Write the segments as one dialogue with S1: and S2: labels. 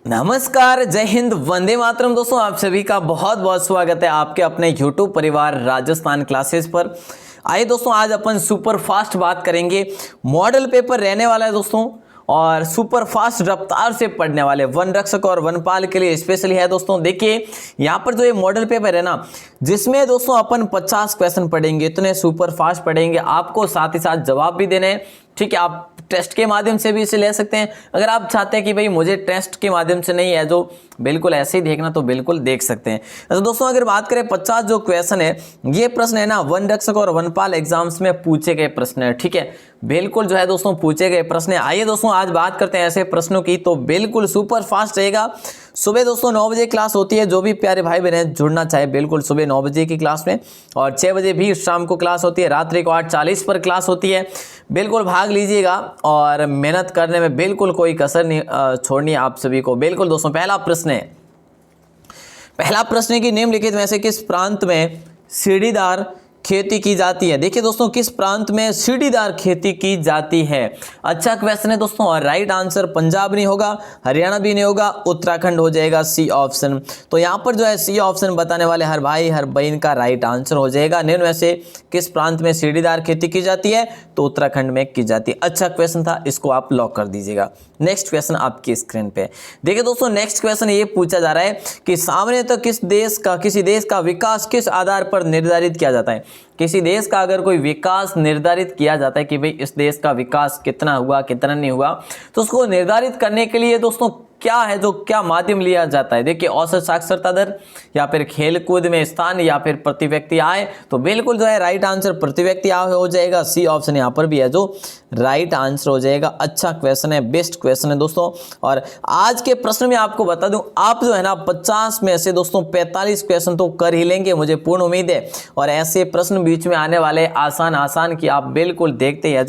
S1: नमस्कार, जय हिंद, वंदे मातरम। दोस्तों आप सभी का बहुत बहुत स्वागत है आपके अपने यूट्यूब परिवार राजस्थान क्लासेस पर। आइए दोस्तों, आज अपन सुपर फास्ट बात करेंगे। मॉडल पेपर रहने वाला है दोस्तों, और सुपर फास्ट रफ्तार से पढ़ने वाले वन रक्षक और वनपाल के लिए स्पेशली है दोस्तों। देखिए यहाँ पर जो ये मॉडल पेपर है ना, जिसमें दोस्तों अपन 50 क्वेश्चन पढ़ेंगे, इतने सुपर फास्ट पढ़ेंगे, आपको साथ ही साथ जवाब भी देने हैं। ठीक है, आप टेस्ट के माध्यम से भी इसे ले सकते हैं। अगर आप चाहते हैं कि भाई मुझे टेस्ट के माध्यम से नहीं है, जो बिल्कुल ऐसे ही देखना, तो बिल्कुल देख सकते हैं। तो दोस्तों अगर बात करें 50 जो क्वेश्चन है, ये प्रश्न है ना वन रक्षक और वनपाल एग्जाम्स में पूछे गए प्रश्न है। ठीक है, बिल्कुल जो है दोस्तों पूछे गए प्रश्न है। आइए दोस्तों आज बात करते हैं ऐसे प्रश्नों की, तो बिल्कुल सुपर फास्ट रहेगा। सुबह दोस्तों 9 बजे क्लास होती है, जो भी प्यारे भाई बहन जुड़ना चाहे बिल्कुल सुबह 9 बजे की क्लास में, और 6 बजे भी शाम को क्लास होती है, रात्रि को 8:40 पर क्लास होती है। बिल्कुल भाग लीजिएगा और मेहनत करने में बिल्कुल कोई कसर नहीं छोड़नी आप सभी को। बिल्कुल दोस्तों पहला प्रश्न है कि निम्नलिखित में से किस प्रांत में सीढ़ीदार खेती की जाती है। देखिए दोस्तों, किस प्रांत में सीढ़ीदार खेती की जाती है। अच्छा क्वेश्चन है दोस्तों, और राइट आंसर पंजाब नहीं होगा, हरियाणा भी नहीं होगा, उत्तराखंड हो जाएगा सी ऑप्शन। तो यहाँ पर जो है सी ऑप्शन बताने वाले हर भाई हर बहन का राइट आंसर हो जाएगा। निम्न में से किस प्रांत में सीढ़ीदार खेती की जाती है, तो उत्तराखंड में की जाती है। अच्छा क्वेश्चन था, इसको आप लॉक कर दीजिएगा। नेक्स्ट क्वेश्चन आपकी स्क्रीन पे देखिए दोस्तों, नेक्स्ट क्वेश्चन ये पूछा जा रहा है कि सामने तो किसी देश का विकास किस आधार पर निर्धारित किया जाता है। किसी देश का अगर कोई विकास निर्धारित किया जाता है कि भाई इस देश का विकास कितना हुआ कितना नहीं हुआ, तो उसको निर्धारित करने के लिए दोस्तों क्या है, जो क्या माध्यम लिया जाता है। देखिए औसत साक्षरता दर, या फिर खेल कूद में स्थान, या फिर प्रति व्यक्ति आय। तो बिल्कुल जो है राइट आंसर प्रति व्यक्ति आय हो जाएगा। सी ऑप्शन यहाँ पर भी है जो राइट आंसर हो जाएगा। अच्छा क्वेश्चन है, बेस्ट क्वेश्चन है दोस्तों। और आज के प्रश्न में आपको बता दूं, आप जो है ना 50 में से दोस्तों 45 क्वेश्चन तो कर ही लेंगे, मुझे पूर्ण उम्मीद है। और ऐसे प्रश्न बीच में आने वाले आसान की आप बिल्कुल देखते हैं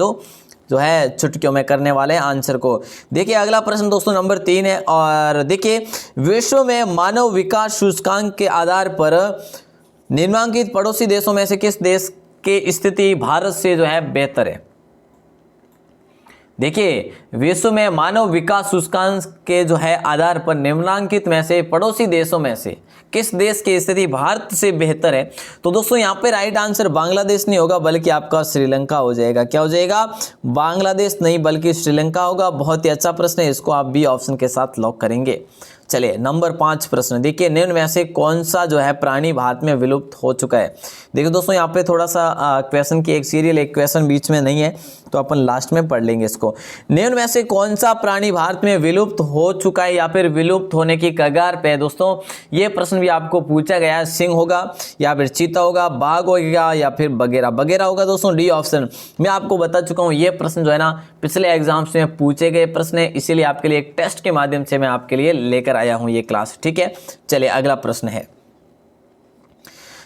S1: जो है चुटकियों में करने वाले आंसर को। देखिए अगला प्रश्न दोस्तों नंबर 3 है, और देखिए विश्व में मानव विकास सूचकांक के आधार पर निम्नलिखित पड़ोसी देशों में से किस देश की स्थिति भारत से जो है बेहतर है। देखिए विश्व में मानव विकास सूचकांक के जो है आधार पर निम्नलिखित में से पड़ोसी देशों में से किस देश की स्थिति भारत से बेहतर है। तो दोस्तों यहाँ पे राइट आंसर बांग्लादेश नहीं होगा, बल्कि आपका श्रीलंका हो जाएगा। क्या हो जाएगा? बांग्लादेश नहीं बल्कि श्रीलंका होगा। बहुत ही अच्छा प्रश्न है, इसको आप बी ऑप्शन के साथ लॉक करेंगे। चलिए नंबर 5 प्रश्न, देखिए निम्न में से कौन सा जो है प्राणी भारत में विलुप्त हो चुका है। देखिए दोस्तों यहाँ पे थोड़ा सा क्वेश्चन की एक सीरियल, एक क्वेश्चन बीच में नहीं है, तो अपन लास्ट में पढ़ लेंगे इसको। निम्न में से कौन सा प्राणी भारत में विलुप्त हो चुका है या फिर विलुप्त होने की कगार पे है। दोस्तों ये प्रश्न भी आपको पूछा गया है। सिंह होगा, या फिर चीता होगा, बाघ होगा, या फिर बगेरा होगा। दोस्तों डी ऑप्शन मैं आपको बता चुका हूँ। ये प्रश्न जो है ना पिछले एग्जाम्स में पूछे गए प्रश्न है, इसीलिए आपके लिए एक टेस्ट के माध्यम से मैं आपके लिए लेकर आया हूं ये क्लास। ठीक है, चलिए अगला प्रश्न है।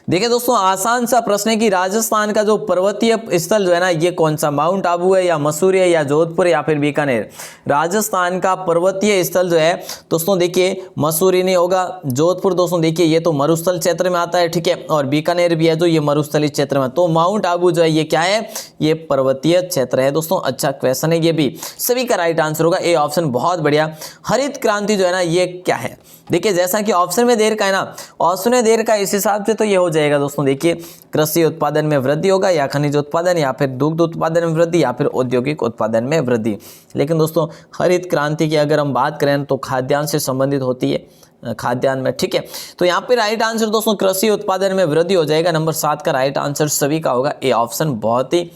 S1: देखिए दोस्तों आसान सा प्रश्न है कि राजस्थान का जो पर्वतीय स्थल जो है ना, ये कौन सा माउंट आबू है, या मसूरी है, या जोधपुर, या फिर बीकानेर। राजस्थान का पर्वतीय स्थल जो है दोस्तों, देखिए मसूरी नहीं होगा, जोधपुर दोस्तों देखिए ये तो मरुस्थल क्षेत्र में आता है। ठीक है, और बीकानेर भी है जो ये मरुस्थली क्षेत्र में। तो माउंट आबू जो है ये क्या है, ये पर्वतीय क्षेत्र है दोस्तों। अच्छा क्वेश्चन है, ये भी सभी का राइट आंसर होगा, ए ऑप्शन। बहुत बढ़िया। हरित क्रांति जो है ना ये क्या है। देखिए जैसा कि ऑप्शन में देर का है ना, ऑप्शन में देर का, इस हिसाब से तो ये हो जाएगा दोस्तों। देखिए कृषि उत्पादन में वृद्धि होगा, या खनिज उत्पादन, या फिर दुग्ध उत्पादन में वृद्धि, या फिर औद्योगिक उत्पादन में वृद्धि। लेकिन दोस्तों हरित क्रांति की अगर हम बात करें तो खाद्यान्न से संबंधित होती है, खाद्यान्न में। ठीक है, तो यहाँ पे राइट आंसर दोस्तों कृषि उत्पादन में वृद्धि हो जाएगा। नंबर 7 का राइट आंसर सभी का होगा, ए ऑप्शन। बहुत ही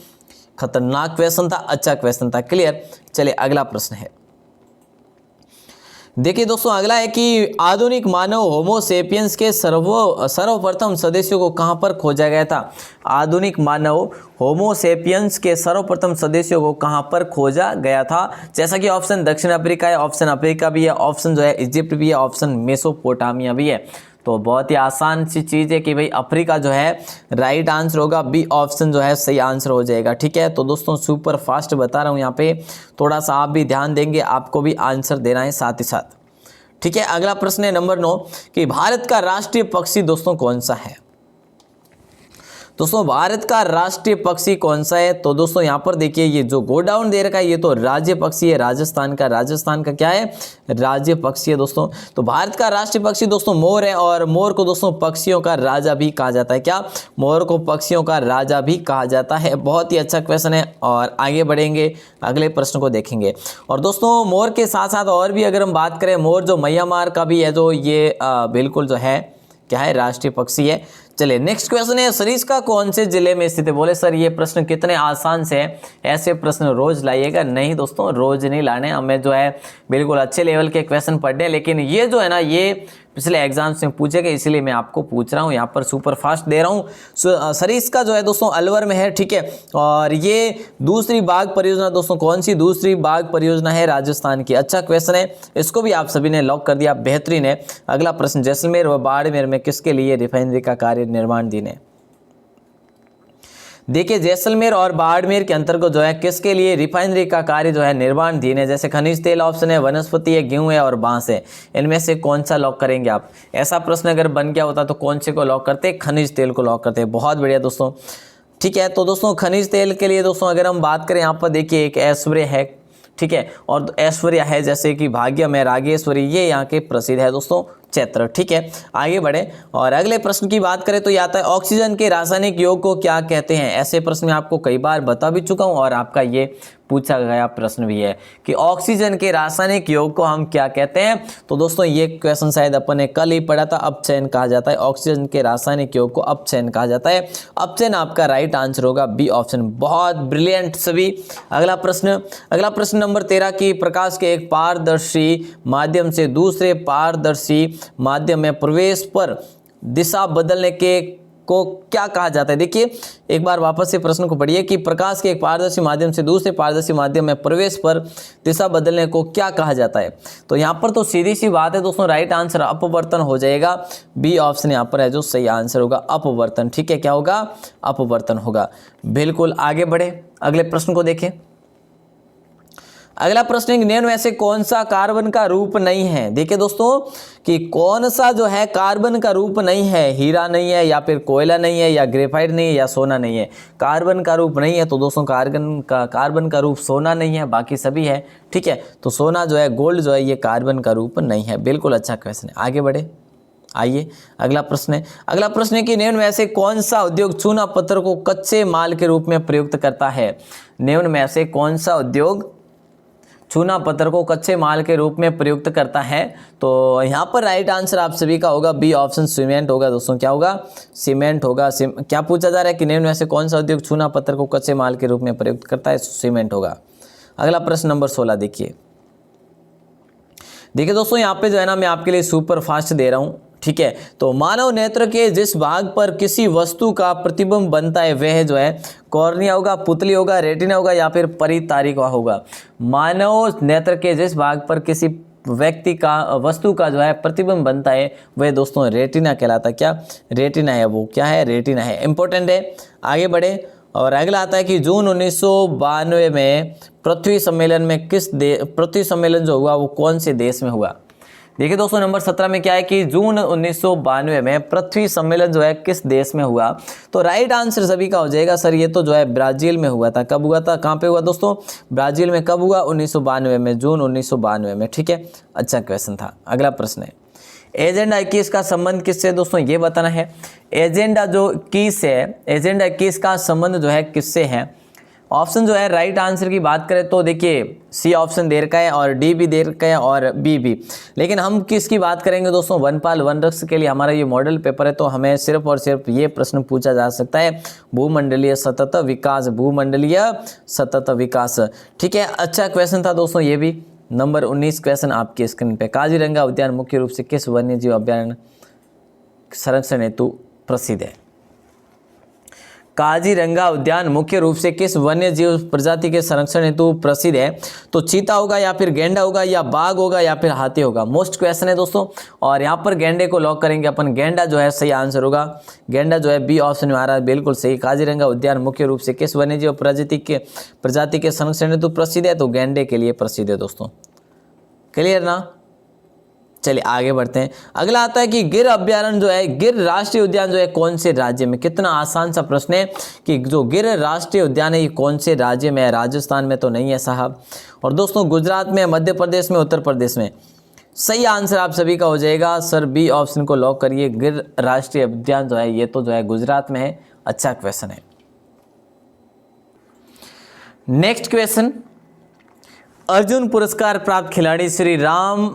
S1: खतरनाक क्वेश्चन था, अच्छा क्वेश्चन था। क्लियर। चलिए अगला प्रश्न है। देखिए दोस्तों अगला है कि आधुनिक मानव होमो सेपियंस के सर्वप्रथम सदस्यों को कहां पर खोजा गया था। आधुनिक मानव होमो सेपियंस के सर्वप्रथम सदस्यों को कहां पर खोजा गया था। जैसा कि ऑप्शन दक्षिण अफ्रीका है, ऑप्शन अफ्रीका भी है, ऑप्शन जो है इजिप्ट भी है, ऑप्शन मेसोपोटामिया भी है। तो बहुत ही आसान सी चीज़ है कि भाई अफ्रीका जो है राइट आंसर होगा, बी ऑप्शन जो है सही आंसर हो जाएगा। ठीक है, तो दोस्तों सुपर फास्ट बता रहा हूँ यहाँ पे, थोड़ा सा आप भी ध्यान देंगे, आपको भी आंसर देना है साथ ही साथ। ठीक है, अगला प्रश्न है नंबर 9 कि भारत का राष्ट्रीय पक्षी दोस्तों कौन सा है। दोस्तों भारत का राष्ट्रीय पक्षी कौन सा है? तो दोस्तों यहाँ पर देखिए ये जो गो डाउन दे रखा है ये तो राज्य पक्षी है राजस्थान का क्या है? राज्य पक्षी है दोस्तों। तो भारत का राष्ट्रीय पक्षी दोस्तों मोर है, और मोर को दोस्तों पक्षियों का राजा भी कहा जाता है। क्या? मोर को पक्षियों का राजा भी कहा जाता है। बहुत ही अच्छा क्वेश्चन है, और आगे बढ़ेंगे, अगले प्रश्न को देखेंगे। और दोस्तों मोर के साथ साथ और भी अगर हम बात करें, मोर जो म्यांमार का भी है, जो ये बिल्कुल जो है क्या है? राष्ट्रीय पक्षी है। चलिए नेक्स्ट क्वेश्चन है, सरिस्का कौन से जिले में स्थित है? बोले सर ये प्रश्न कितने आसान से है, ऐसे प्रश्न रोज लाइएगा? नहीं दोस्तों, रोज नहीं लाने, हमें जो है बिल्कुल अच्छे लेवल के क्वेश्चन पढ़ने, लेकिन ये जो है ना ये पिछले एग्जाम्स में पूछे गए, इसलिए मैं आपको पूछ रहा हूँ, यहाँ पर सुपर फास्ट दे रहा हूँ। सरिस्का जो है दोस्तों अलवर में है, ठीक है। और ये दूसरी बाघ परियोजना दोस्तों कौन सी दूसरी बाघ परियोजना है? राजस्थान की। अच्छा क्वेश्चन है, इसको भी आप सभी ने लॉक कर दिया, बेहतरीन है। अगला प्रश्न, जैसलमेर व बाड़मेर में किसके लिए रिफाइनरी का कार्य निर्माणाधीन है? देखिए जैसलमेर और बाड़मेर के अंतर्गत जो है किसके लिए रिफाइनरी का कार्य जो है निर्माणाधीन है? जैसे खनिज तेल ऑप्शन है, वनस्पति है, गेहूं है और बांस है, इनमें से कौन सा लॉक करेंगे आप? ऐसा प्रश्न अगर बन गया होता तो कौन से को लॉक करते? खनिज तेल को लॉक करते। बहुत बढ़िया दोस्तों, ठीक है। तो दोस्तों खनिज तेल के लिए दोस्तों अगर हम बात करें, यहाँ पर देखिए एक ऐश्वर्य है, ठीक है, और ऐश्वर्या है, जैसे कि भाग्यम है, रागेश्वरी, ये यहाँ के प्रसिद्ध है दोस्तों चैत्र, ठीक है। आगे बढ़े और अगले प्रश्न की बात करें तो ये आता है ऑक्सीजन के रासायनिक योग को क्या कहते हैं? ऐसे प्रश्न मैं आपको कई बार बता भी चुका हूं, और आपका ये पूछा गया प्रश्न भी है कि ऑक्सीजन के रासायनिक योग को हम क्या कहते हैं। तो दोस्तों ये क्वेश्चन शायद अपन ने कल ही पढ़ा था, अपचयन कहा जाता है। ऑक्सीजन के रासायनिक योग को अपचयन कहा जाता है। अपचयन आपका राइट आंसर होगा, बी ऑप्शन। बहुत ब्रिलियंट सभी। अगला प्रश्न नंबर 13 की प्रकाश के एक पारदर्शी माध्यम से दूसरे पारदर्शी माध्यम में प्रवेश पर दिशा बदलने के को क्या कहा जाता है? देखिए एक बार वापस से प्रश्न को पढ़िए कि प्रकाश के एक पारदर्शी माध्यम से दूसरे पारदर्शी माध्यम में प्रवेश पर दिशा बदलने को क्या कहा जाता है? तो यहाँ पर तो सीधी सी बात है दोस्तों, राइट आंसर अपवर्तन हो जाएगा। बी ऑप्शन यहाँ पर है जो सही आंसर होगा, अपवर्तन, ठीक है। क्या होगा? अपवर्तन होगा, बिल्कुल। आगे बढ़े, अगले प्रश्न को देखें। अगला प्रश्न, निम्न में से कौन सा कार्बन का रूप नहीं है? देखिए दोस्तों कि कौन सा जो है कार्बन का रूप नहीं है, हीरा नहीं है, या फिर कोयला नहीं है, या ग्रेफाइट नहीं है, या सोना नहीं है। कार्बन का रूप नहीं है तो दोस्तों कार्बन का रूप सोना नहीं है, बाकी सभी है, ठीक है। तो सोना जो है, गोल्ड जो है, ये कार्बन का रूप नहीं है। बिल्कुल अच्छा क्वेश्चन है। आगे बढ़े, आइए अगला प्रश्न है कि निम्न में से कौन सा उद्योग चूना पत्थर को कच्चे माल के रूप में प्रयुक्त करता है? निम्न में से कौन सा उद्योग चूना पत्थर को कच्चे माल के रूप में प्रयुक्त करता है? तो यहाँ पर राइट आंसर आप सभी का होगा, बी ऑप्शन, सीमेंट होगा दोस्तों। क्या होगा? सीमेंट होगा। क्या पूछा जा रहा है कि निम्न में से कौन सा उद्योग चूना पत्थर को कच्चे माल के रूप में प्रयुक्त करता है? सीमेंट होगा। अगला प्रश्न नंबर 16 देखिए दोस्तों, यहाँ पे जो है ना मैं आपके लिए सुपर फास्ट दे रहा हूँ, ठीक है। तो मानव नेत्र के जिस भाग पर किसी वस्तु का प्रतिबिंब बनता है वह जो है कॉर्निया होगा, पुतली होगा, रेटिना होगा, या फिर परितारिका होगा। मानव नेत्र के जिस भाग पर किसी व्यक्ति का वस्तु का जो है प्रतिबिंब बनता है वह दोस्तों रेटिना कहलाता है। क्या? रेटिना है, वो क्या है? रेटिना है। इंपॉर्टेंट है। आगे बढ़े और अगला आता है कि जून 1992 में पृथ्वी सम्मेलन जो हुआ वो कौन से देश में हुआ? देखिए दोस्तों नंबर 17 में क्या है कि जून 1992 में पृथ्वी सम्मेलन जो है किस देश में हुआ? तो राइट आंसर सभी का हो जाएगा सर, ये तो जो है ब्राजील में हुआ था। कब हुआ था? कहाँ पे हुआ दोस्तों? ब्राजील में। कब हुआ? 1992 में, जून 1992 में, ठीक है। अच्छा क्वेश्चन था। अगला प्रश्न है, एजेंडा 21 का संबंध किससे? दोस्तों ये बताना है। एजेंडा जो 21 है, एजेंडा 21 का संबंध जो है किससे है? ऑप्शन जो है राइट आंसर की बात करें तो देखिए सी ऑप्शन दे रखा है, और डी भी दे रखा है, और बी भी। लेकिन हम किसकी बात करेंगे दोस्तों? वनपाल वनरक्षक के लिए हमारा ये मॉडल पेपर है, तो हमें सिर्फ और सिर्फ ये प्रश्न पूछा जा सकता है, भूमंडलीय सतत विकास, भूमंडलीय सतत विकास, ठीक है। अच्छा क्वेश्चन था दोस्तों ये भी। नंबर 19 क्वेश्चन आपकी स्क्रीन पे, काजीरंगा उद्यान मुख्य रूप से किस वन्य जीव अभ्यारण्य संरक्षण हेतु प्रसिद्ध है? काजीरंगा उद्यान मुख्य रूप से किस वन्य जीव प्रजाति के संरक्षण हेतु प्रसिद्ध है? तो चीता होगा, या फिर गेंडा होगा, या बाघ होगा, या फिर हाथी होगा। मोस्ट क्वेश्चन है दोस्तों, और यहाँ पर गेंडे को लॉक करेंगे अपन। गेंडा जो है सही आंसर होगा। गेंडा जो है बी ऑप्शन में आ रहा है, बिल्कुल सही। काजीरंगा उद्यान मुख्य रूप से किस वन्य जीव प्रजाति के संरक्षण हेतु प्रसिद्ध है? तो गेंडे के लिए प्रसिद्ध है दोस्तों। क्लियर ना? चलिए आगे बढ़ते हैं। अगला आता है कि गिर अभ्यारण्य जो है, गिर राष्ट्रीय उद्यान जो है कौन से राज्य में। कितना आसान सा प्रश्न है कि जो गिर राष्ट्रीय उद्यान है ये कौन से राज्य में है। राजस्थान में तो नहीं है साहब। और दोस्तों गुजरात में, मध्य प्रदेश में, उत्तर प्रदेश में। सही आंसर आप सभी का हो जाएगा सर बी ऑप्शन को लॉक करिए। गिर राष्ट्रीय उद्यान जो है ये तो जो है गुजरात में है। अच्छा क्वेश्चन है। नेक्स्ट क्वेश्चन, अर्जुन पुरस्कार प्राप्त खिलाड़ी श्री राम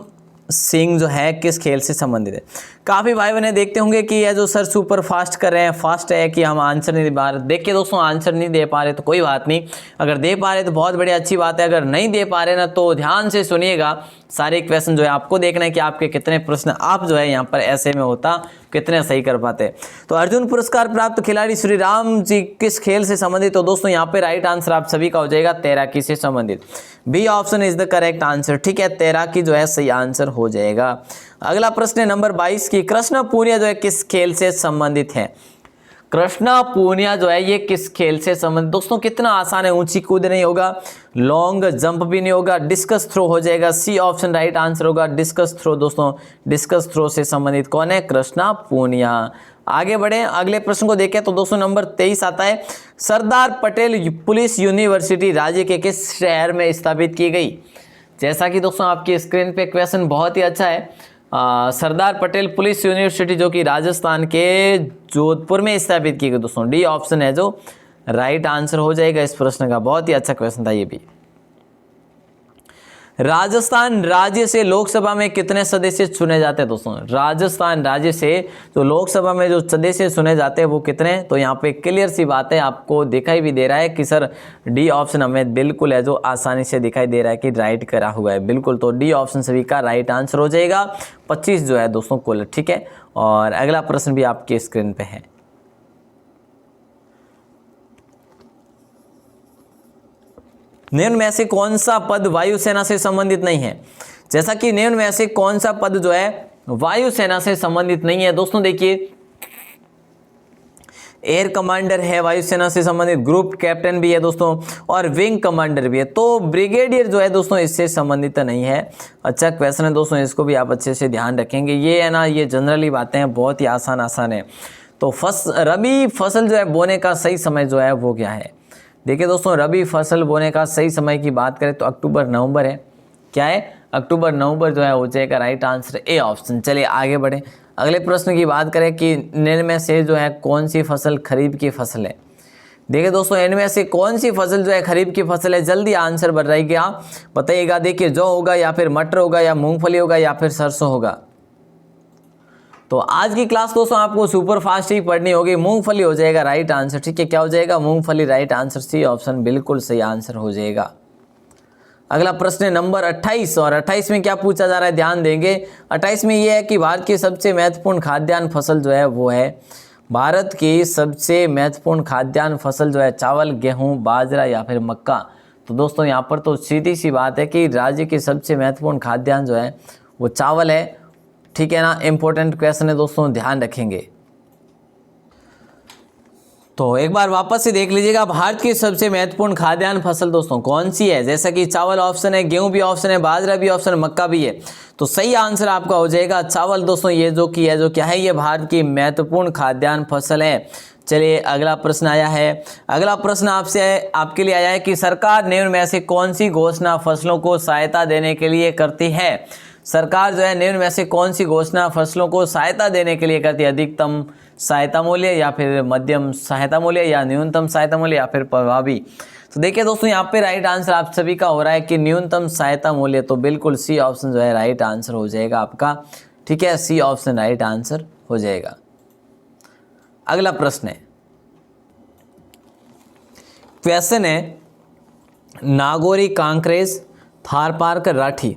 S1: सिंह जो है किस खेल से संबंधित है। काफ़ी भाई बहन देखते होंगे कि यह जो सर सुपर फास्ट कर रहे हैं, फास्ट है कि हम आंसर नहीं दे पा रहे। देखिए दोस्तों आंसर नहीं दे पा रहे तो कोई बात नहीं, अगर दे पा रहे तो बहुत बढ़िया अच्छी बात है। अगर नहीं दे पा रहे ना तो ध्यान से सुनिएगा, सारे क्वेश्चन जो है आपको देखना है कि आपके कितने प्रश्न आप जो है यहाँ पर ऐसे में होता कितने सही कर पाते। तो अर्जुन पुरस्कार प्राप्त खिलाड़ी श्री राम जी किस खेल से संबंधित। तो दोस्तों यहाँ पे राइट आंसर आप सभी का हो जाएगा तैराकी से संबंधित। B option is the correct answer. ठीक है, तैराकी जो है सही आंसर हो जाएगा। अगला प्रश्न है नंबर 22 की कृष्णा पूनिया जो है किस खेल से संबंधित है। कृष्णा पूनिया जो है ये किस खेल से संबंधित। दोस्तों कितना आसान है, ऊंची कूद नहीं होगा, लॉन्ग जंप भी नहीं होगा, डिस्कस थ्रो हो जाएगा। सी ऑप्शन राइट आंसर होगा, डिस्कस थ्रो। दोस्तों डिस्कस थ्रो से संबंधित कौन है, कृष्णा पूनिया। आगे बढ़े, अगले प्रश्न को देखें तो दोस्तों नंबर 23 आता है, सरदार पटेल पुलिस यूनिवर्सिटी राज्य के किस शहर में स्थापित की गई। जैसा कि दोस्तों आपकी स्क्रीन पे क्वेश्चन बहुत ही अच्छा है। सरदार पटेल पुलिस यूनिवर्सिटी जो कि राजस्थान के जोधपुर में स्थापित की गई। दोस्तों डी ऑप्शन है जो राइट आंसर हो जाएगा इस प्रश्न का। बहुत ही अच्छा क्वेश्चन था ये भी। राजस्थान राज्य से लोकसभा में कितने सदस्य चुने जाते हैं। दोस्तों राजस्थान राज्य से जो लोकसभा में जो सदस्य चुने जाते हैं वो कितने। तो यहाँ पे क्लियर सी बात है, आपको दिखाई भी दे रहा है कि सर डी ऑप्शन हमें बिल्कुल है जो आसानी से दिखाई दे रहा है कि राइट करा हुआ है बिल्कुल। तो डी ऑप्शन सभी का राइट आंसर हो जाएगा। 25 जो है दोस्तों कुल। ठीक है, और अगला प्रश्न भी आपकी स्क्रीन पे है। निम्न में से कौन सा पद वायुसेना से संबंधित नहीं है। जैसा कि निम्न में से कौन सा पद जो है वायुसेना से संबंधित नहीं है। दोस्तों देखिए एयर कमांडर है वायुसेना से संबंधित, ग्रुप कैप्टन भी है दोस्तों, और विंग कमांडर भी है। तो ब्रिगेडियर जो है दोस्तों इससे संबंधित नहीं है। अच्छा क्वेश्चन है दोस्तों, इसको भी आप अच्छे से ध्यान रखेंगे। ये है ना, ये जनरली बातें हैं, बहुत ही आसान है। तो रबी फसल जो है बोने का सही समय जो है वो क्या है। देखिए दोस्तों रबी फसल बोने का सही समय की बात करें तो अक्टूबर नवंबर है। क्या है, अक्टूबर नवंबर जो है हो जाएगा राइट आंसर ए ऑप्शन। चलिए आगे बढ़े, अगले प्रश्न की बात करें कि निम्न में से जो है कौन सी फसल खरीफ की फसल है। देखिए दोस्तों इनमें से कौन सी फसल जो है खरीफ की फसल है। जल्दी आंसर बताइएगा, बताइएगा। देखिए जौ होगा या फिर मटर होगा या मूंगफली होगा या फिर सरसों होगा। तो आज की क्लास दोस्तों आपको सुपर फास्ट ही पढ़नी होगी। मूंगफली हो जाएगा राइट आंसर। ठीक है, क्या हो जाएगा, मूंगफली राइट आंसर। सी ऑप्शन बिल्कुल सही आंसर हो जाएगा। अगला प्रश्न है नंबर 28, और 28 में क्या पूछा जा रहा है ध्यान देंगे। 28 में ये है कि भारत की सबसे महत्वपूर्ण खाद्यान्न फसल जो है वो है, भारत की सबसे महत्वपूर्ण खाद्यान्न फसल जो है चावल, गेहूं, बाजरा या फिर मक्का। तो दोस्तों यहाँ पर तो सीधी सी बात है कि राज्य की सबसे महत्वपूर्ण खाद्यान्न जो है वो चावल है। ठीक है ना, इंपॉर्टेंट क्वेश्चन है दोस्तों, ध्यान रखेंगे। तो एक बार वापस से देख लीजिएगा, भारत की सबसे महत्वपूर्ण खाद्यान्न फसल दोस्तों कौन सी है। जैसा कि चावल ऑप्शन है, गेहूं भी ऑप्शन है, बाजरा भी ऑप्शन है, मक्का भी है। तो सही आंसर आपका हो जाएगा चावल। दोस्तों ये जो कि है जो क्या है, ये भारत की महत्वपूर्ण खाद्यान्न फसल है। चलिए अगला प्रश्न आया है। अगला प्रश्न आपके लिए आया है कि सरकार निम्न में से कौन सी घोषणा फसलों को सहायता देने के लिए करती है। सरकार जो है निम्न में से कौन सी घोषणा फसलों को सहायता देने के लिए करती है। अधिकतम सहायता मूल्य या फिर मध्यम सहायता मूल्य या न्यूनतम सहायता मूल्य या फिर प्रभावी। तो देखिए दोस्तों यहाँ पे राइट आंसर आप सभी का हो रहा है कि न्यूनतम सहायता मूल्य। तो बिल्कुल सी ऑप्शन जो है राइट आंसर हो जाएगा आपका। ठीक है, सी ऑप्शन राइट आंसर हो जाएगा। अगला प्रश्न है, क्वेश्चन है नागौरी, कांकरेज, थारपारकर, राठी।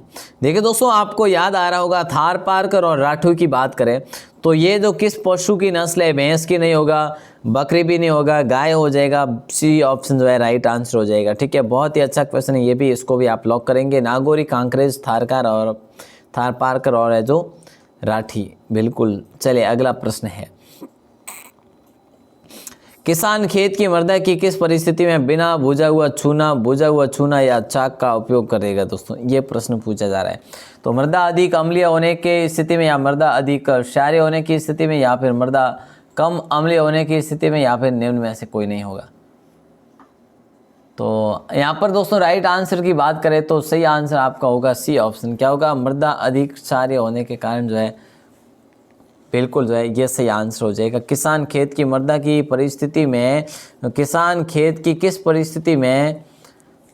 S1: देखिए दोस्तों आपको याद आ रहा होगा, थारपारकर और राठू की बात करें तो ये जो किस पशु की नस्ल है, भैंस की नहीं होगा, बकरी भी नहीं होगा, गाय हो जाएगा। सी ऑप्शन जो है राइट आंसर हो जाएगा। ठीक है, बहुत ही अच्छा क्वेश्चन है ये भी, इसको भी आप लॉक करेंगे। नागौरी, कांकरेज, थारपारकर और है जो राठी बिल्कुल। चलिए अगला प्रश्न है, किसान खेत की मृदा की किस परिस्थिति में बिना बुझा हुआ छूना या चाक का उपयोग करेगा दोस्तों, ये प्रश्न पूछा जा रहा है। तो मृदा अधिक अम्लीय होने की स्थिति में, या मृदा अधिक क्षारीय होने की स्थिति में, या फिर मृदा कम अम्लीय होने की स्थिति में, या फिर निम्न में से कोई नहीं होगा। तो यहाँ पर दोस्तों राइट आंसर की बात करें तो सही आंसर आपका होगा सी ऑप्शन। क्या होगा, मृदा अधिक क्षारीय होने के कारण जो है बिल्कुल जो है ये सही आंसर हो जाएगा। किसान खेत की मृदा की परिस्थिति में, किसान खेत की किस परिस्थिति में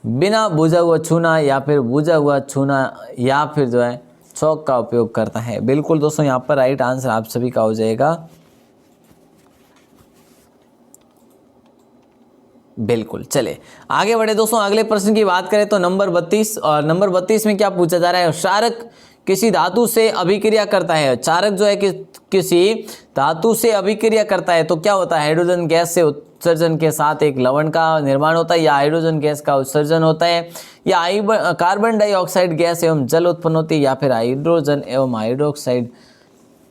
S1: बिना बुझा हुआ छूना या फिर बुझा हुआ छूना या फिर जो है चौक का उपयोग करता है। बिल्कुल दोस्तों यहाँ पर राइट आंसर आप सभी का हो जाएगा बिल्कुल। चले आगे बढ़े दोस्तों, अगले प्रश्न की बात करें तो नंबर 32, और नंबर 32 में क्या पूछा जा रहा है, क्षारक किसी धातु से अभिक्रिया करता है। क्षारक जो है कि किसी धातु से अभिक्रिया करता है तो क्या होता है, हाइड्रोजन गैस से उत्सर्जन के साथ एक लवण का निर्माण होता है, या हाइड्रोजन गैस का उत्सर्जन होता है, या कार्बन डाइऑक्साइड गैस एवं जल उत्पन्न होती है, या फिर हाइड्रोजन एवं हाइड्रोक्साइड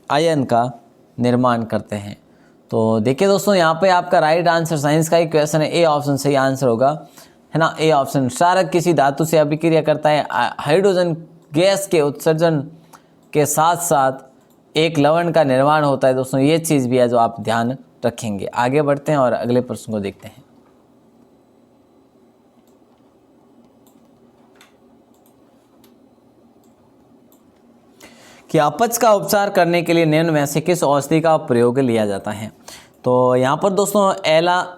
S1: आयन का निर्माण करते हैं। तो देखिए दोस्तों यहाँ पे आपका राइट आंसर साइंस का ही क्वेश्चन है, ए ऑप्शन सही आंसर होगा, है ना, ए ऑप्शन। क्षारक किसी धातु से अभिक्रिया करता है हाइड्रोजन गैस के उत्सर्जन के साथ साथ एक लवण का निर्माण होता है दोस्तों, ये चीज़ भी है जो आप ध्यान रखेंगे। आगे बढ़ते हैं और अगले प्रश्न को देखते हैं। कि अपच का उपचार करने के लिए निम्न में से किस औषधि का प्रयोग लिया जाता है। तो यहाँ पर दोस्तों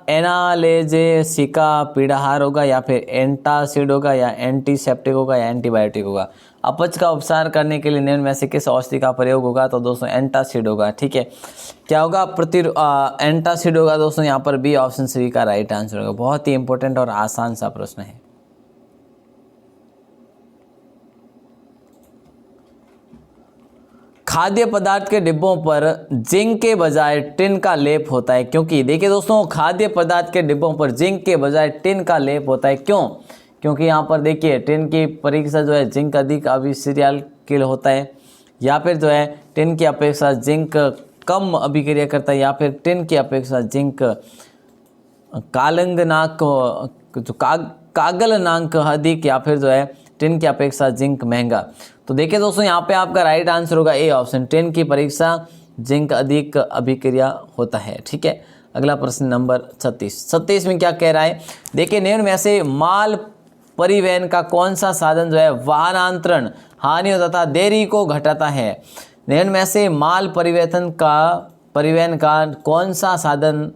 S1: एनालेजेसिका पीड़ाहार होगा, या फिर एंटासिड होगा, या एंटीसेप्टिक होगा, या एंटीबायोटिक होगा। अपच का उपचार करने के लिए निम्न में से किस औषधि का प्रयोग होगा, तो दोस्तों एंटासिड होगा। ठीक है, क्या होगा, एंटासिड होगा दोस्तों। यहाँ पर बी ऑप्शन सी का राइट आंसर होगा। बहुत ही इंपॉर्टेंट और आसान सा प्रश्न है। खाद्य पदार्थ के डिब्बों पर जिंक के बजाय टिन का लेप होता है, क्योंकि देखिए दोस्तों खाद्य पदार्थ के डिब्बों पर जिंक के बजाय टिन का लेप होता है। क्यों, क्योंकि यहाँ पर देखिए टिन की परीक्षा जो है जिंक अधिक अभिक्रियाशील होता है, या फिर जो है टिन की अपेक्षा जिंक कम अभिक्रिया करता है, या फिर टिन की अपेक्षा जिंक कागलनांक अधिक, या फिर जो है टिन की अपेक्षा जिंक महंगा। तो देखिए दोस्तों यहाँ पे आपका राइट आंसर होगा ए ऑप्शन, टिन की परीक्षा जिंक अधिक अभिक्रिया होता है। ठीक है, अगला प्रश्न नंबर 36 में क्या कह रहा है, देखिए निम्न में से माल परिवहन का कौन सा साधन जो है वाहनांतरण हानियों तथा देरी को घटाता है। निम्न में से माल परिवहन का कौन सा साधन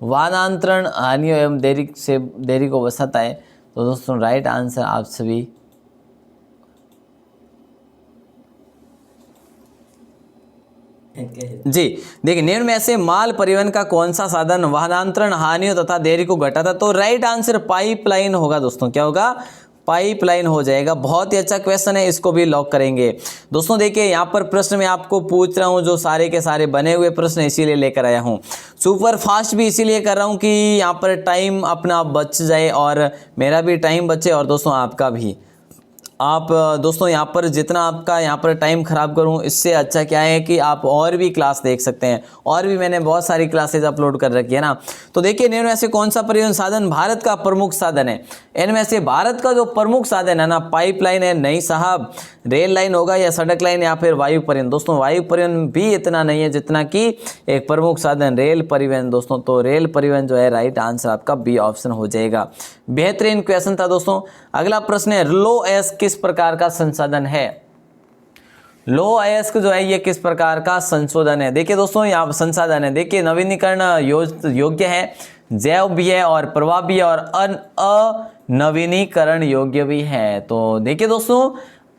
S1: वाहनांतरण हानियों एवं देरी को बचाता है। तो दोस्तों राइट आंसर आप सभी जी, देखिए निम्न में से माल परिवहन का कौन सा साधन वाहनांतरण हानियों तथा देरी को घटाता, तो राइट आंसर पाइपलाइन होगा दोस्तों। क्या होगा, पाइपलाइन हो जाएगा। बहुत ही अच्छा क्वेश्चन है, इसको भी लॉक करेंगे दोस्तों। देखिए यहाँ पर प्रश्न मैं आपको पूछ रहा हूँ जो सारे के सारे बने हुए प्रश्न इसीलिए लेकर आया हूँ। सुपर फास्ट भी इसीलिए कर रहा हूँ कि यहाँ पर टाइम अपना बच जाए और मेरा भी टाइम बचे और दोस्तों आपका भी। आप दोस्तों यहाँ पर जितना आपका यहाँ पर टाइम ख़राब करूँ, इससे अच्छा क्या है कि आप और भी क्लास देख सकते हैं। और भी मैंने बहुत सारी क्लासेज अपलोड कर रखी है ना। तो देखिए इनमें से कौन सा परिवहन साधन भारत का प्रमुख साधन है। इनमें से भारत का जो प्रमुख साधन है ना, पाइपलाइन है, नहीं साहब, रेल लाइन होगा या सड़क लाइन या फिर वायु परिवहन। दोस्तों वायु परिवहन भी इतना नहीं है जितना कि एक प्रमुख साधन रेल परिवहन दोस्तों। तो रेल परिवहन जो है राइट आंसर आपका बी ऑप्शन हो जाएगा। बेहतरीन क्वेश्चन था दोस्तों। अगला प्रश्न है, लो अयस्क किस प्रकार का संसाधन है। लो अयस्क जो है ये किस प्रकार का संशोधन है। देखिए दोस्तों यहाँ संसाधन है, देखिए नवीनीकरण योग्य है, जैव भी है और प्रवाह भी है और अनवीनीकरण योग्य भी है। तो देखिए दोस्तों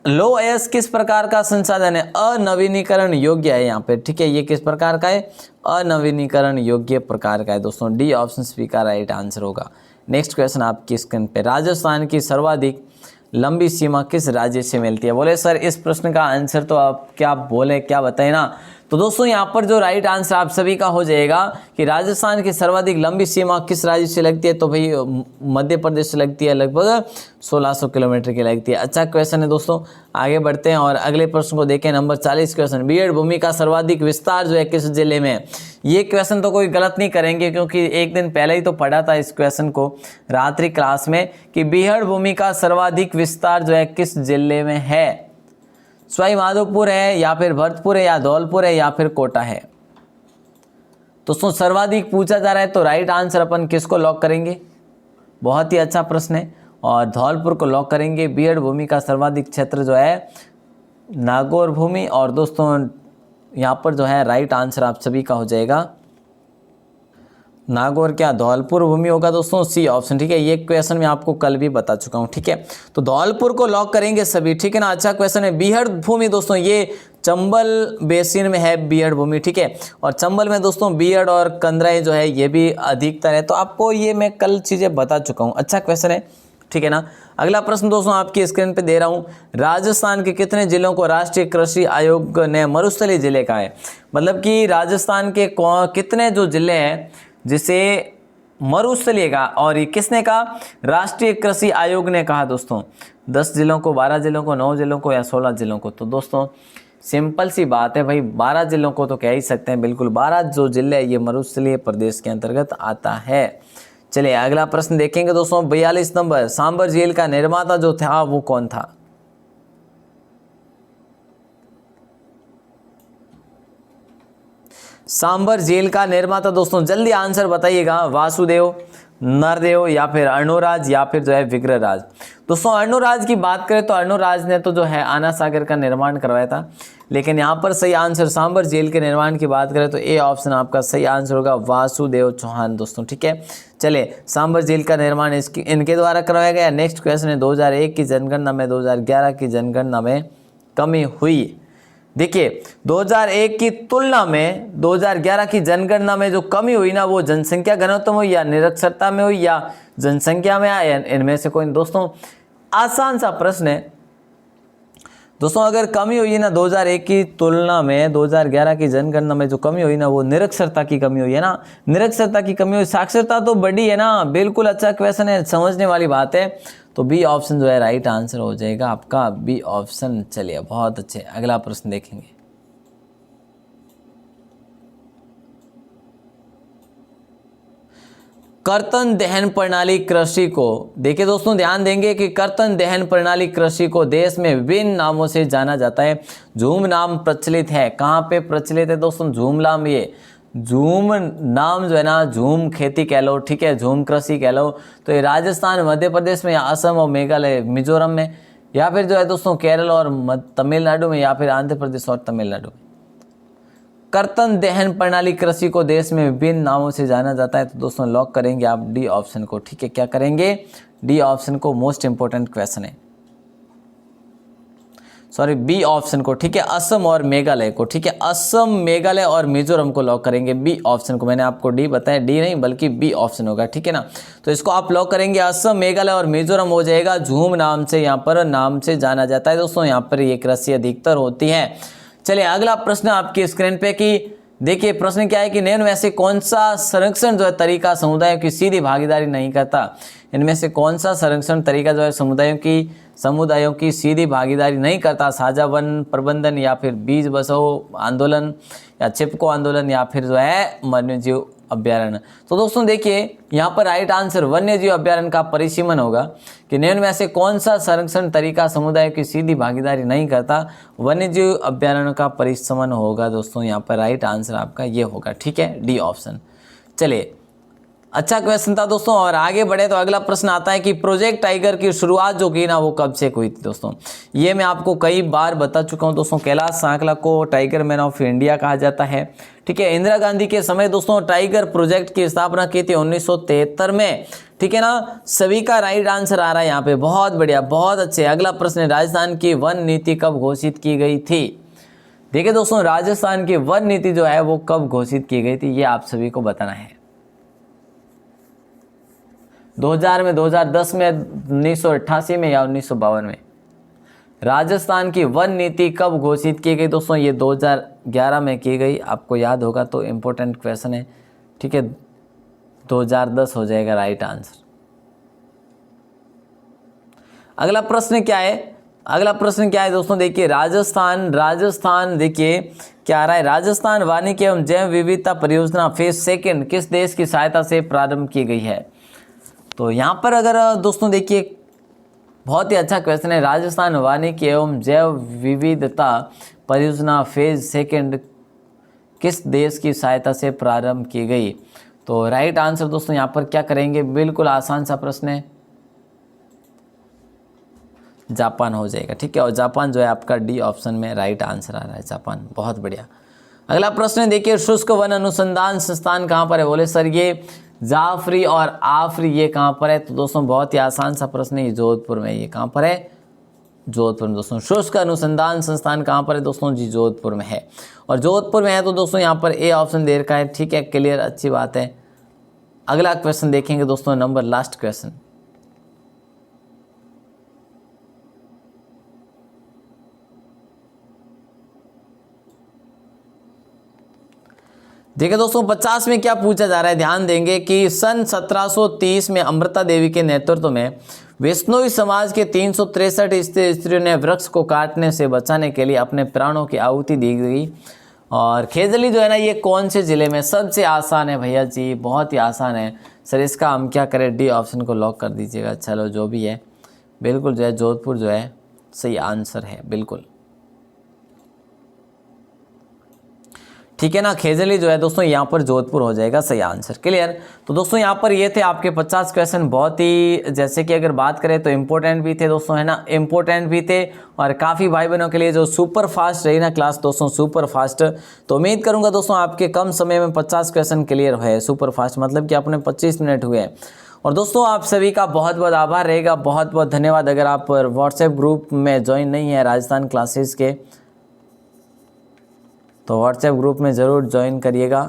S1: लो अयस्क किस प्रकार का संसाधन है, अनवीनीकरण योग्य है यहाँ पे। ठीक है, ये किस प्रकार का है, अनवीनीकरण योग्य प्रकार का है दोस्तों। डी ऑप्शन बी का राइट आंसर होगा। नेक्स्ट क्वेश्चन आपकी स्क्रीन पे, राजस्थान की सर्वाधिक लंबी सीमा किस राज्य से मिलती है। बोले सर इस प्रश्न का आंसर तो आप क्या बोले क्या बताएं ना। तो दोस्तों यहाँ पर जो राइट आंसर आप सभी का हो जाएगा कि राजस्थान की सर्वाधिक लंबी सीमा किस राज्य से लगती है, तो भाई मध्य प्रदेश से लगती है, लगभग 1600 किलोमीटर की लगती है। अच्छा क्वेश्चन है दोस्तों, आगे बढ़ते हैं और अगले प्रश्न को देखें। नंबर 40 क्वेश्चन, बीहड़ भूमि का सर्वाधिक विस्तार जो है किस जिले में है। ये क्वेश्चन तो कोई गलत नहीं करेंगे क्योंकि एक दिन पहले ही तो पढ़ा था इस क्वेश्चन को रात्रि क्लास में कि बीहड़ भूमि का सर्वाधिक विस्तार जो है किस जिले में है। सवाई माधोपुर है या फिर भरतपुर है या धौलपुर है या फिर कोटा है। दोस्तों सर्वाधिक पूछा जा रहा है तो राइट आंसर अपन किसको लॉक करेंगे, बहुत ही अच्छा प्रश्न है, और धौलपुर को लॉक करेंगे। बीहड़ भूमि का सर्वाधिक क्षेत्र जो है नागौर भूमि, और दोस्तों यहाँ पर जो है राइट आंसर आप सभी का हो जाएगा नागौर, क्या धौलपुर भूमि होगा दोस्तों, सी ऑप्शन। ठीक है, ये क्वेश्चन मैं आपको कल भी बता चुका हूँ। ठीक है, तो धौलपुर को लॉक करेंगे सभी। ठीक है ना, अच्छा क्वेश्चन है। बीहड़ भूमि दोस्तों ये चंबल बेसिन में है बीहड़ भूमि। ठीक है, और चंबल में दोस्तों बीहड़ और कंदराई जो है ये भी अधिकतर है, तो आपको ये मैं कल चीज़ें बता चुका हूँ। अच्छा क्वेश्चन है, ठीक है ना। अगला प्रश्न दोस्तों आपकी स्क्रीन पे दे रहा हूँ, राजस्थान के कितने जिलों को राष्ट्रीय कृषि आयोग ने मरुस्थलीय जिले कहा है। मतलब कि राजस्थान के कितने जो जिले हैं जिसे मरुस्थलीय का, और ये किसने कहा, राष्ट्रीय कृषि आयोग ने कहा दोस्तों। 10 जिलों को, 12 जिलों को, 9 जिलों को या 16 जिलों को। तो दोस्तों सिंपल सी बात है भाई, 12 जिलों को तो कह ही सकते हैं, बिल्कुल 12 जो जिले है ये मरुस्थलीय प्रदेश के अंतर्गत आता है। चलिए अगला प्रश्न देखेंगे दोस्तों, 42 नंबर, सांबर झील का निर्माता जो था वो कौन था। सांबर झील का निर्माता दोस्तों जल्दी आंसर बताइएगा, वासुदेव, नरदेव या फिर अर्णोराज या फिर जो है विग्रहराज। दोस्तों अर्णोराज की बात करें तो अर्णोराज ने तो जो है आना सागर का निर्माण करवाया था, लेकिन यहाँ पर सही आंसर सांबर झील के निर्माण की बात करें तो ए ऑप्शन आपका सही आंसर होगा, वासुदेव चौहान दोस्तों। ठीक है, चलिए सांबर झील का निर्माण इनके द्वारा करवाया गया। नेक्स्ट क्वेश्चन है, 2001 की जनगणना में 2011 की जनगणना में कमी हुई। देखिए 2001 की तुलना में 2011 की जनगणना में जो कमी हुई ना, वो जनसंख्या घनत्व में हुई या निरक्षरता में हुई या जनसंख्या में आया, इनमें से कोई। दोस्तों आसान सा प्रश्न है दोस्तों, अगर कमी हुई है ना 2001 की तुलना में 2011 की जनगणना में जो कमी हुई ना, वो निरक्षरता की कमी हुई है ना, निरक्षरता की कमी हुई। साक्षरता तो बढ़ी है ना, बिल्कुल अच्छा क्वेश्चन है, समझने वाली बात है। तो बी ऑप्शन जो है राइट आंसर हो जाएगा आपका, बी ऑप्शन। चलिए बहुत अच्छे, अगला प्रश्न देखेंगे। कर्तन दहन प्रणाली कृषि को, देखिए दोस्तों ध्यान देंगे कि कर्तन दहन प्रणाली कृषि को देश में विभिन्न नामों से जाना जाता है। झूम नाम प्रचलित है, कहाँ पे प्रचलित है दोस्तों, झूम नाम। ये झूम नाम जो है ना, झूम खेती कह लो, ठीक है, झूम कृषि कह लो, तो ये राजस्थान, मध्य प्रदेश में या असम और मेघालय, मिजोरम में, या फिर जो है दोस्तों केरल और तमिलनाडु में, या फिर आंध्र प्रदेश और तमिलनाडु में। कर्तन दहन प्रणाली कृषि को देश में विभिन्न नामों से जाना जाता है। तो दोस्तों लॉक करेंगे आप डी ऑप्शन को। ठीक है, क्या करेंगे, डी ऑप्शन को, मोस्ट इंपोर्टेंट क्वेश्चन है, सॉरी बी ऑप्शन को। ठीक है, असम और मेघालय को। ठीक है, असम, मेघालय और मिजोरम को लॉक करेंगे, बी ऑप्शन को। मैंने आपको डी बताया, डी नहीं बल्कि बी ऑप्शन होगा। ठीक है ना, तो इसको आप लॉक करेंगे, असम, मेघालय और मिजोरम हो जाएगा। झूम नाम से यहाँ पर नाम से जाना जाता है दोस्तों, यहाँ पर ये कृषि अधिकतर होती है। चलिए अगला प्रश्न आपकी स्क्रीन पे कि देखिए प्रश्न क्या है कि निम्न में से कौन सा संरक्षण जो है तरीका समुदायों की सीधी भागीदारी नहीं करता। इनमें से कौन सा संरक्षण तरीका जो है समुदायों की सीधी भागीदारी नहीं करता। साझा वन प्रबंधन या फिर बीज बचाओ आंदोलन या चिपको आंदोलन या फिर जो है वन्यजीव अभ्यारण्य। तो दोस्तों देखिए यहाँ पर राइट आंसर वन्यजीव अभ्यारण्य का परिसीमन होगा कि निम्न में से कौन सा संरक्षण तरीका समुदाय की सीधी भागीदारी नहीं करता। वन्यजीव अभ्यारण्य का परिसीमन होगा दोस्तों, यहाँ पर राइट आंसर आपका ये होगा। ठीक है, डी ऑप्शन। चलिए अच्छा क्वेश्चन था दोस्तों, और आगे बढ़े तो अगला प्रश्न आता है कि प्रोजेक्ट टाइगर की शुरुआत जो की ना वो कब से हुई थी दोस्तों। ये मैं आपको कई बार बता चुका हूँ दोस्तों। कैलाश सांकला को टाइगर मैन ऑफ इंडिया कहा जाता है। ठीक है, इंदिरा गांधी के समय दोस्तों टाइगर प्रोजेक्ट की स्थापना की थी 1973 में। ठीक है ना, सभी का राइट आंसर आ रहा है यहाँ पे, बहुत बढ़िया, बहुत अच्छे। अगला प्रश्न है, राजस्थान की वन नीति कब घोषित की गई थी। देखिए दोस्तों राजस्थान की वन नीति जो है वो कब घोषित की गई थी, ये आप सभी को बताना है। 2000 में, 2010 में, 1988 में या 1952 में। राजस्थान की वन नीति कब घोषित की गई दोस्तों, ये 2000 2011 में की गई, आपको याद होगा तो इम्पोर्टेंट क्वेश्चन है, ठीक है। 2010 हो जाएगा राइट आंसर। अगला प्रश्न क्या है, अगला प्रश्न क्या है दोस्तों, देखिए राजस्थान देखिए क्या आ रहा है, राजस्थान वानिकी एवं जैव विविधता परियोजना फेज सेकंड किस देश की सहायता से प्रारंभ की गई है। तो यहाँ पर अगर दोस्तों देखिए बहुत ही अच्छा क्वेश्चन है, राजस्थान वानिकी एवं जैव विविधता परियोजना फेज सेकंड किस देश की सहायता से प्रारंभ की गई। तो राइट आंसर दोस्तों यहाँ पर क्या करेंगे, बिल्कुल आसान सा प्रश्न है, जापान हो जाएगा, ठीक है। और जापान जो है आपका डी ऑप्शन में राइट आंसर आ रहा है, जापान, बहुत बढ़िया। अगला प्रश्न है देखिए, शुष्क वन अनुसंधान संस्थान कहाँ पर है, बोले सर ये जाफरी और आफरी ये कहाँ पर है। तो दोस्तों बहुत ही आसान सा प्रश्न है, जोधपुर में, ये कहाँ पर है, जोधपुर में दोस्तों। शुष्क अनुसंधान संस्थान कहाँ पर है दोस्तों, जी जोधपुर में है। और जोधपुर में है तो दोस्तों यहाँ पर ए ऑप्शन दे रखा है, ठीक है, क्लियर, अच्छी बात है। अगला क्वेश्चन देखेंगे दोस्तों, नंबर लास्ट क्वेश्चन। देखिए दोस्तों 50 में क्या पूछा जा रहा है, ध्यान देंगे कि सन 1730 में अमृता देवी के नेतृत्व में वैष्णवी समाज के 363 स्त्रियों ने वृक्ष को काटने से बचाने के लिए अपने प्राणों की आहुति दी गई। और खेजली जो है ना, ये कौन से ज़िले में, सबसे आसान है भैया जी, बहुत ही आसान है सर। इसका हम क्या करें, डी ऑप्शन को लॉक कर दीजिएगा। चलो जो भी है, बिल्कुल जो है जोधपुर जो है सही आंसर है, बिल्कुल ठीक है ना। खेजली जो है दोस्तों यहाँ पर जोधपुर हो जाएगा सही आंसर, क्लियर। तो दोस्तों यहाँ पर ये थे आपके 50 क्वेश्चन, बहुत ही जैसे कि अगर बात करें तो इम्पोर्टेंट भी थे दोस्तों, है ना, इम्पोर्टेंट भी थे। और काफ़ी भाई बहनों के लिए जो सुपर फास्ट रही ना क्लास दोस्तों, सुपर फास्ट। तो उम्मीद करूँगा दोस्तों आपके कम समय में 50 क्वेश्चन क्लियर हुए, सुपर फास्ट मतलब कि अपने 25 मिनट हुए। और दोस्तों आप सभी का बहुत बहुत आभार रहेगा, बहुत बहुत धन्यवाद। अगर आप व्हाट्सएप ग्रुप में ज्वाइन नहीं है राजस्थान क्लासेस के, तो व्हाट्सएप ग्रुप में ज़रूर ज्वाइन करिएगा,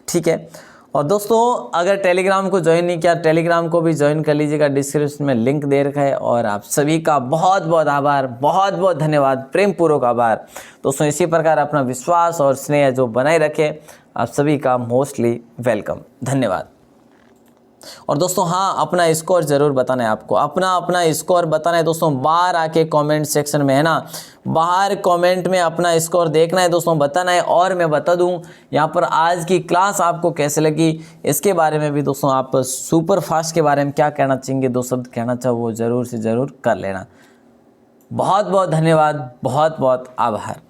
S1: ठीक है। और दोस्तों अगर टेलीग्राम को ज्वाइन नहीं किया, टेलीग्राम को भी ज्वाइन कर लीजिएगा, डिस्क्रिप्शन में लिंक दे रखा है। और आप सभी का बहुत बहुत आभार, बहुत बहुत धन्यवाद, प्रेम पूर्वक आभार दोस्तों। इसी प्रकार अपना विश्वास और स्नेह जो बनाए रखे, आप सभी का मोस्टली वेलकम, धन्यवाद। और दोस्तों हाँ, अपना स्कोर ज़रूर बताना है आपको, अपना स्कोर बताना है दोस्तों। बाहर आके कमेंट सेक्शन में, है ना, बाहर कमेंट में अपना स्कोर देखना है दोस्तों, बताना है। और मैं बता दूं यहाँ पर आज की क्लास आपको कैसे लगी, इसके बारे में भी दोस्तों आप सुपर फास्ट के बारे में क्या कहना चाहेंगे, 2 शब्द कहना चाहो वो ज़रूर से ज़रूर कर लेना। बहुत बहुत धन्यवाद, बहुत बहुत आभार।